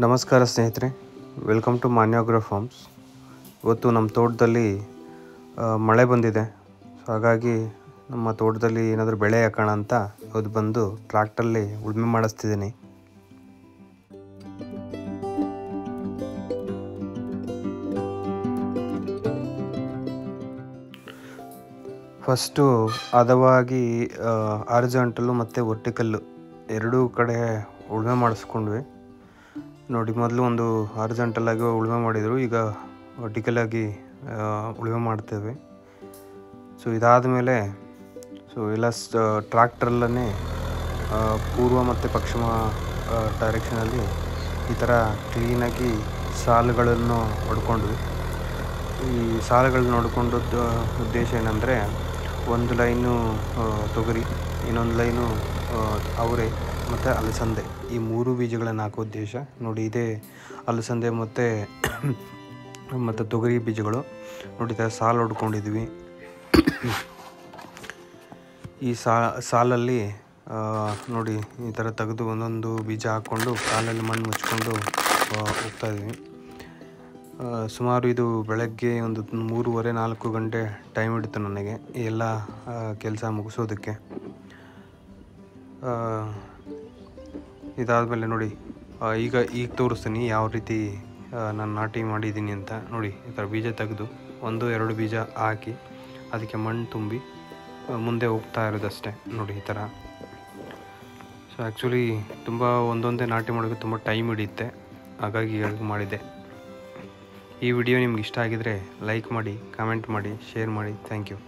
ನಮಸ್ಕಾರ ಸ್ನೇಹಿತರೆ, welcome to ಮಾನ್ಯ ಅಗ್ರೋ ಫಾರ್ಮ್ಸ್. ಇವತ್ತು ನಮ್ಮ ತೋಟದಲ್ಲಿ ಮಳೆ ಬಂದಿದೆ. ಹಾಗಾಗಿ ನಮ್ಮ ತೋಟದಲ್ಲಿ ಏನಾದರೂ ಬೆಳೆ ಹಾಕೋಣ ಅಂತ ಇವತ್ತು ಬಂದು ಟ್ರ್ಯಾಕ್ಟರಲ್ಲಿ ಉಳುಮೆ ಮಾಡಿಸ್ತಿದ್ದೀನಿ. ಫಸ್ಟು ಹದವಾಗಿ ಹಾರಿಜಾಂಟಲ್ಲು ಮತ್ತು ವರ್ಟಿಕಲ್ಲು ಎರಡೂ ಕಡೆ ಉಳುಮೆ ಮಾಡಿಸ್ಕೊಂಡ್ವಿ. ನೋಡಿ, ಮೊದಲು ಒಂದು ಹಾರಿಜಾಂಟಲ್ ಆಗಿ ಉಳುಮೆ ಮಾಡಿದರು, ಈಗ ವರ್ಟಿಕಲ್ ಆಗಿ ಉಳುಮೆ ಮಾಡ್ತೇವೆ. ಸೊ ಇದಾದ ಮೇಲೆ ಎಲ್ಲ ಟ್ರ್ಯಾಕ್ಟ್ರಲ್ಲೇ ಪೂರ್ವ ಮತ್ತು ಪಶ್ಚಿಮ ಡೈರೆಕ್ಷನಲ್ಲಿ ಈ ಥರ ಕ್ಲೀನಾಗಿ ಸಾಲುಗಳನ್ನು ಹೊಡ್ಕೊಂಡ್ವಿ. ಈ ಸಾಲುಗಳನ್ನ ನೋಡಿಕೊಂಡದ್ದು ಉದ್ದೇಶ ಏನಂದರೆ, ಒಂದು ಲೈನು ತೊಗರಿ, ಇನ್ನೊಂದು ಲೈನು ಅವರೆ ಮತ್ತು ಅಲಸಂದೆ, ಈ ಮೂರು ಬೀಜಗಳನ್ನು ಹಾಕೋ ಉದ್ದೇಶ. ನೋಡಿ, ಇದೇ ಅಲಸಂದೆ ಮತ್ತು ತೊಗರಿ ಬೀಜಗಳು. ನೋಡಿ, ಈ ಥರ ಸಾಲು ಹೊಡ್ಕೊಂಡಿದ್ವಿ. ಈ ಸಾಲಲ್ಲಿ ನೋಡಿ ಈ ಥರ ತೆಗೆದು ಒಂದೊಂದು ಬೀಜ ಹಾಕ್ಕೊಂಡು ಸಾಲಲ್ಲಿ ಮಣ್ಣು ಮುಚ್ಕೊಂಡು ಹೋಗ್ತಾಯಿದ್ವಿ. ಸುಮಾರು ಇದು ಬೆಳಗ್ಗೆ ಒಂದು 3:30-4 ಗಂಟೆ ಟೈಮ್ ಹಿಡಿತು ನನಗೆ ಎಲ್ಲ ಕೆಲಸ ಮುಗಿಸೋದಕ್ಕೆ. ಇದಾದಮೇಲೆ ನೋಡಿ, ಈಗ ತೋರಿಸ್ತೀನಿ ಯಾವ ರೀತಿ ನಾನು ನಾಟಿ ಮಾಡಿದ್ದೀನಿ ಅಂತ. ನೋಡಿ, ಈ ಥರ ಬೀಜ ತೆಗೆದು 1-2 ಬೀಜ ಹಾಕಿ ಅದಕ್ಕೆ ಮಣ್ಣು ತುಂಬಿ ಮುಂದೆ ಹೋಗ್ತಾ ಇರೋದಷ್ಟೇ. ನೋಡಿ, ಈ ಥರ. ಸೊ ಆ್ಯಕ್ಚುಲಿ ತುಂಬ ಒಂದೊಂದೇ ನಾಟಿ ಮಾಡೋಕ್ಕೆ ತುಂಬ ಟೈಮ್ ಹಿಡಿಯುತ್ತೆ, ಹಾಗಾಗಿ ಮಾಡಿದ್ದೆ. ಈ ವಿಡಿಯೋ ನಿಮ್ಗೆ ಇಷ್ಟ ಆಗಿದರೆ ಲೈಕ್ ಮಾಡಿ, ಕಮೆಂಟ್ ಮಾಡಿ, ಶೇರ್ ಮಾಡಿ. Thank you.